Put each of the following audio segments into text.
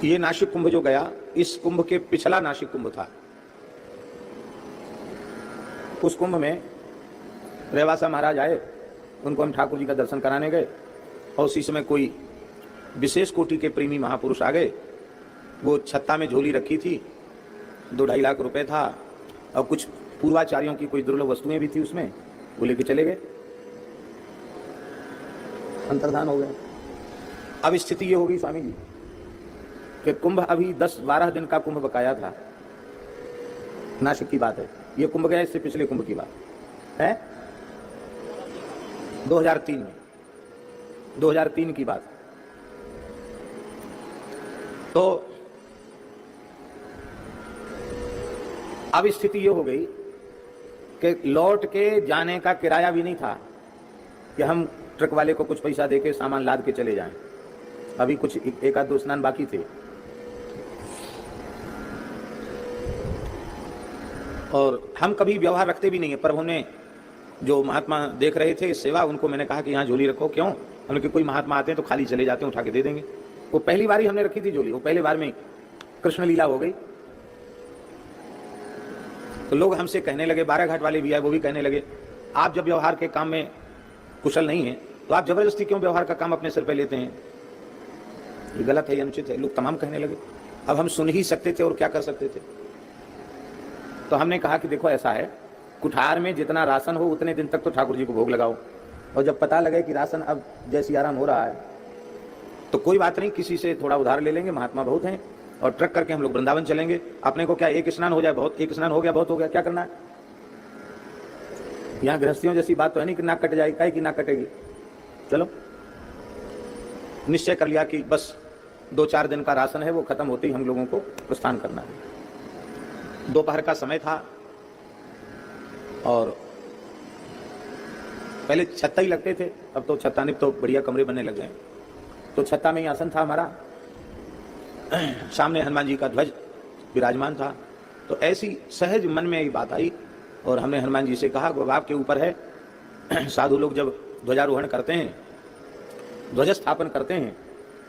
ये नासिक कुंभ जो गया, इस कुंभ के पिछला नासिक कुंभ था। उस कुंभ में रेवासा महाराज आए, उनको हम ठाकुर जी का दर्शन कराने गए और उसी समय कोई विशेष कोटि के प्रेमी महापुरुष आ गए। वो छत्ता में झोली रखी थी, 2-2.5 लाख रुपए था और कुछ पूर्वाचार्यों की कोई दुर्लभ वस्तुएं भी थी उसमें, वो लेके चले गए, अंतर्धान हो गए। अब स्थिति ये होगी स्वामी जी कि कुंभ अभी 10-12 दिन का कुंभ बकाया था, नासिक की बात है, ये कुंभ गया, इससे पिछले कुंभ की बात है, 2003 में, 2003 की बात। तो अब स्थिति ये हो गई कि लौट के जाने का किराया भी नहीं था कि हम ट्रक वाले को कुछ पैसा देके सामान लाद के चले जाएं। अभी कुछ 1-2 स्नान बाकी थे और हम कभी व्यवहार रखते भी नहीं है। प्रभु ने जो महात्मा देख रहे थे सेवा, उनको मैंने कहा कि यहाँ झोली रखो। क्यों? हमने कि कोई महात्मा आते हैं तो खाली चले जाते हैं, उठा के दे देंगे। वो पहली बार ही हमने रखी थी झोली, वो पहले बार में कृष्ण लीला हो गई। तो लोग हमसे कहने लगे, 12 घाट वाले भी आए, वो भी कहने लगे आप जब व्यवहार के काम में कुशल नहीं है तो आप जबरदस्ती क्यों व्यवहार का काम अपने सिर पे लेते हैं, ये गलत है, ये अनुचित है। लोग तमाम कहने लगे। अब हम सुन ही सकते थे और क्या कर सकते थे। तो हमने कहा कि देखो ऐसा है, कुठार में जितना राशन हो उतने दिन तक तो ठाकुर जी को भोग लगाओ, और जब पता लगे कि राशन अब जैसी आराम हो रहा है तो कोई बात नहीं, किसी से थोड़ा उधार ले लेंगे, महात्मा बहुत हैं, और ट्रक करके हम लोग वृंदावन चलेंगे। अपने को क्या एक स्नान हो जाए बहुत, एक स्नान हो गया बहुत हो गया, क्या करना है। यहाँ गृहस्थियों जैसी बात तो है नहीं कि नाक कट जाएगी, काहे की नाक कटेगी। चलो निश्चय कर लिया कि बस 2-4 दिन का राशन है, वो खत्म होते ही हम लोगों को प्रस्थान करना है। दोपहर का समय था और पहले छत्ता ही लगते थे, अब तो छत्ता नहीं तो बढ़िया कमरे बनने लग गए। तो छत्ता में ही आसन था हमारा, सामने हनुमान जी का ध्वज विराजमान था। तो ऐसी सहज मन में ये बात आई और हमने हनुमान जी से कहा बाप के ऊपर है, साधु लोग जब ध्वजारोहण करते हैं, ध्वज स्थापन करते हैं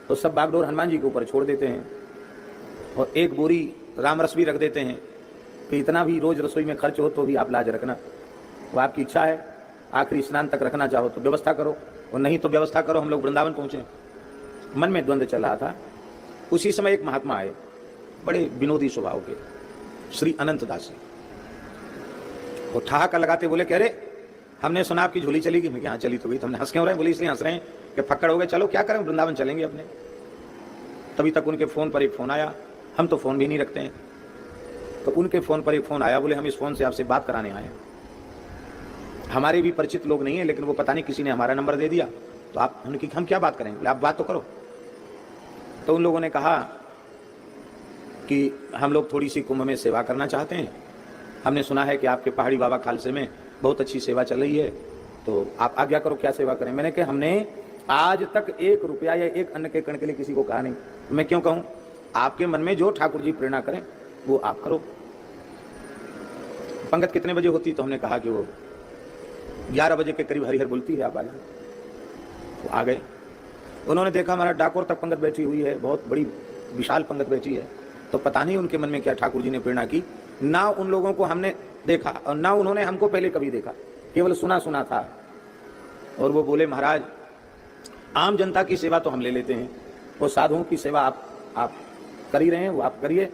तो सब बागडोर हनुमान जी के ऊपर छोड़ देते हैं और एक बोरी रामरस भी रख देते हैं कि इतना भी रोज रसोई में खर्च हो तो भी आप लाज रखना। वो आपकी इच्छा है, आखिरी स्नान तक रखना चाहो तो व्यवस्था करो और नहीं तो व्यवस्था करो, हम लोग वृंदावन पहुंचे। मन में द्वंद्व चल रहा था। उसी समय एक महात्मा आए, बड़े विनोदी स्वभाव के, श्री अनंत दास जी। वो ठहाका लगाते बोले कि अरे हमने सुना आपकी झोली चली गई। मैं यहाँ चली तो गई, तो हमने हंस क्यों रहे हैं? बोले इसलिए हंस रहे हैं कि फक्कड़ हो गए, चलो क्या करें, वृंदावन चलेंगे अपने। तभी तक उनके फोन पर एक फोन आया, हम तो फोन भी नहीं रखते हैं, तो उनके फोन पर एक फोन आया, बोले हम इस फोन से आपसे बात कराने आए हैं। हमारे भी परिचित लोग नहीं है, लेकिन वो पता नहीं किसी ने हमारा नंबर दे दिया, तो आप, हमने कि हम क्या बात करेंगे, बोले आप बात तो करो। तो उन लोगों ने कहा कि हम लोग थोड़ी सी कुंभ में सेवा करना चाहते हैं, हमने सुना है कि आपके पहाड़ी बाबा खालसे में बहुत अच्छी सेवा चल रही है, तो आप आज्ञा करो क्या सेवा करें। मैंने कहा हमने आज तक 1 रुपया या 1 अन्न के कण के लिए किसी को कहा नहीं, तो मैं क्यों कहूँ। आपके मन में जो ठाकुर जी प्रेरणा करें वो आप करो। पंगत कितने बजे होती? तो हमने कहा कि वो 11 बजे के करीब हरिहर बोलती है, आप आ जाए। तो आ गए। उन्होंने देखा हमारा डाकोर तक पंगत बैठी हुई है, बहुत बड़ी विशाल पंगत बैठी है। तो पता नहीं उनके मन में क्या ठाकुर जी ने प्रेरणा की, ना उन लोगों को हमने देखा और ना उन्होंने हमको पहले कभी देखा, केवल सुना सुना था। और वो बोले महाराज आम जनता की सेवा तो हम ले लेते हैं, वो साधुओं की सेवा आप कर ही रहे हैं, वो आप करिए,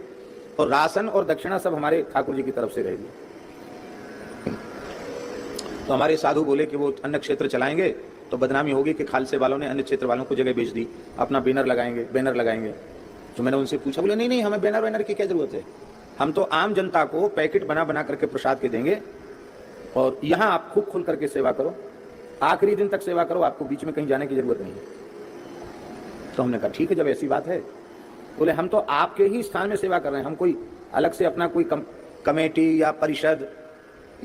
और राशन और दक्षिणा सब हमारे ठाकुर जी की तरफ से रहेगी। तो हमारे साधु बोले कि वो अन्य क्षेत्र चलाएंगे तो बदनामी होगी कि खालसे वालों ने अन्य क्षेत्र वालों को जगह बेच दी, अपना बैनर लगाएंगे। तो मैंने उनसे पूछा, बोले नहीं हमें बैनर की क्या जरूरत है, हम तो आम जनता को पैकेट बना करके प्रसाद के देंगे और यहाँ आप खूब खुल करके सेवा करो, आखिरी दिन तक सेवा करो, आपको बीच में कहीं जाने की जरूरत नहीं है। तो हमने कहा ठीक है, जब ऐसी बात है। बोले हम तो आपके ही स्थान में सेवा कर रहे हैं, हम कोई अलग से अपना कोई कमेटी या परिषद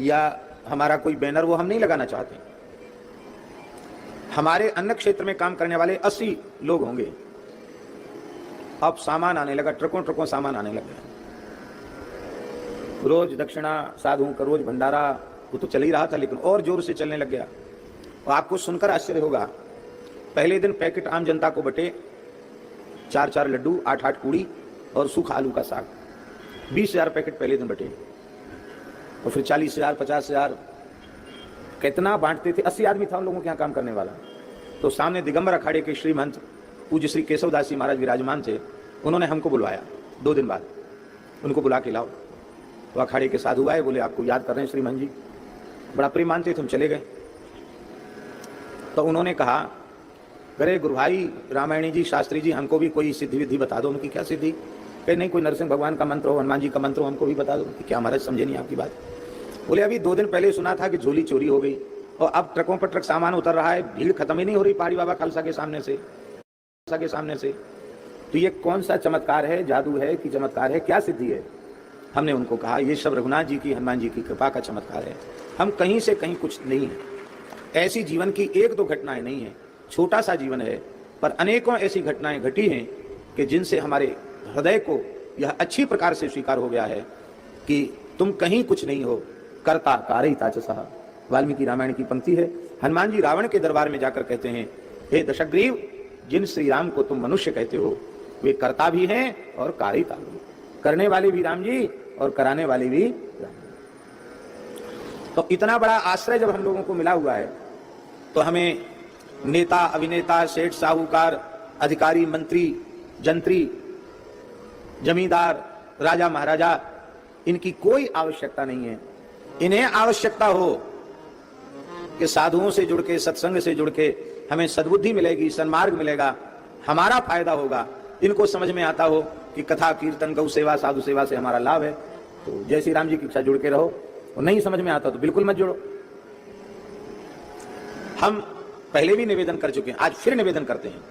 या हमारा कोई बैनर वो हम नहीं लगाना चाहते। हमारे अन्य क्षेत्र में काम करने वाले 80 लोग होंगे। अब सामान आने लगा, ट्रकों सामान आने लगा, रोज दक्षिणा साधुओं का, रोज भंडारा, वो तो चल ही रहा था लेकिन और जोर से चलने लग गया। और आपको सुनकर आश्चर्य होगा, पहले दिन पैकेट आम जनता को बटे 4-4 लड्डू, 8-8 पूड़ी और सूखा आलू का साग। 20,000 पैकेट पहले दिन बटे, और फिर 40,000, 50,000 कितना बांटते थे। 80 आदमी था उन लोगों के यहाँ काम करने वाला। तो सामने दिगंबर अखाड़े के श्रीमंत पूज्य श्री केशवदास जी महाराज विराजमान थे। उन्होंने हमको बुलवाया 2 दिन बाद, उनको बुला के लाओ। तो अखाड़े के साधु आए, बोले आपको याद कर रहे हैं श्रीमान जी, बड़ा प्रेम मानते थे। हम चले गए तो उन्होंने कहा, अरे गुरु भाई रामायणी जी, शास्त्री जी, हमको भी कोई सिद्धि विधि बता दो। उनकी क्या सिद्धि? कहे नहीं, कोई नरसिंह भगवान का मंत्र हो, हनुमान जी का मंत्र हो, हमको भी बता दो। क्या महाराज समझे नहीं आपकी बात? बोले अभी 2 दिन पहले सुना था कि झोली चोरी हो गई और अब ट्रकों पर ट्रक सामान उतर रहा है, भीड़ खत्म ही नहीं हो रही पहाड़ी बाबा खालसा के सामने से। तो ये कौन सा चमत्कार है, जादू है कि चमत्कार है, क्या सिद्धि है? हमने उनको कहा ये सब रघुनाथ जी की, हनुमान जी की कृपा का चमत्कार है। हम कहीं से कहीं कुछ नहीं है। ऐसी जीवन की 1-2 घटनाएं नहीं है, छोटा सा जीवन है, पर अनेकों ऐसी घटनाएं घटी हैं कि जिनसे हमारे हृदय को यह अच्छी प्रकार से स्वीकार हो गया है कि तुम कहीं कुछ नहीं हो, कर्ता कारयिता च सः। वाल्मीकि रामायण की पंक्ति है। हनुमान जी रावण के दरबार में जाकर कहते हैं, हे दशग्रीव, जिन श्री राम को तुम मनुष्य कहते हो वे कर्ता भी हैं और कारयिता भी, करने वाले भी राम जी और कराने वाले भी राम। तो इतना बड़ा आश्रय जब हम लोगों को मिला हुआ है तो हमें नेता, अभिनेता, सेठ, साहूकार, अधिकारी, मंत्री, जंत्री, जमींदार, राजा महाराजा, इनकी कोई आवश्यकता नहीं है। इन्हें आवश्यकता हो कि साधुओं से जुड़ के, सत्संग से जुड़ के हमें सद्बुद्धि मिलेगी, सन्मार्ग मिलेगा, हमारा फायदा होगा। इनको समझ में आता हो कि कथा, कीर्तन, गौ सेवा, साधु सेवा से हमारा लाभ है, तो जय श्री राम जी की इच्छा जुड़ के रहो। और नहीं समझ में आता तो बिल्कुल मत जुड़ो। हम पहले भी निवेदन कर चुके हैं, आज फिर निवेदन करते हैं,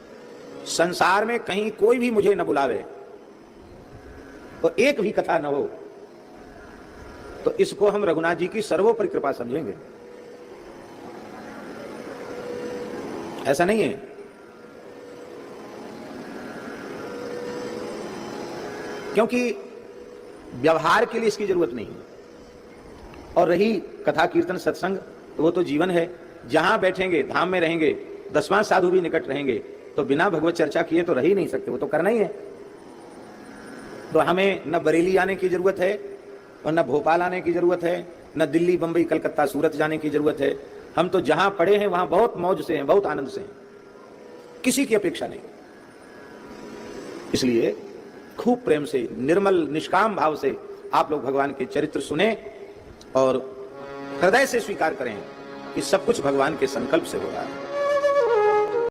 संसार में कहीं कोई भी मुझे न बुलावे और एक भी कथा न हो तो इसको हम रघुनाथ जी की सर्वोपरि कृपा समझेंगे। ऐसा नहीं है। क्योंकि व्यवहार के लिए इसकी जरूरत नहीं है। और रही कथा, कीर्तन, सत्संग, तो वो तो जीवन है। जहां बैठेंगे, धाम में रहेंगे, 10वां साधु भी निकट रहेंगे, तो बिना भगवत चर्चा किए तो रह ही नहीं सकते, वो तो करना ही है। तो हमें न बरेली आने की जरूरत है और न भोपाल आने की जरूरत है, न दिल्ली, बंबई, कलकत्ता, सूरत जाने की जरूरत है। हम तो जहां पड़े हैं वहां बहुत मौज से हैं, बहुत आनंद से हैं, किसी की अपेक्षा नहीं। इसलिए खूब प्रेम से, निर्मल निष्काम भाव से आप लोग भगवान के चरित्र सुने और हृदय से स्वीकार करें कि सब कुछ भगवान के संकल्प से हो रहा है।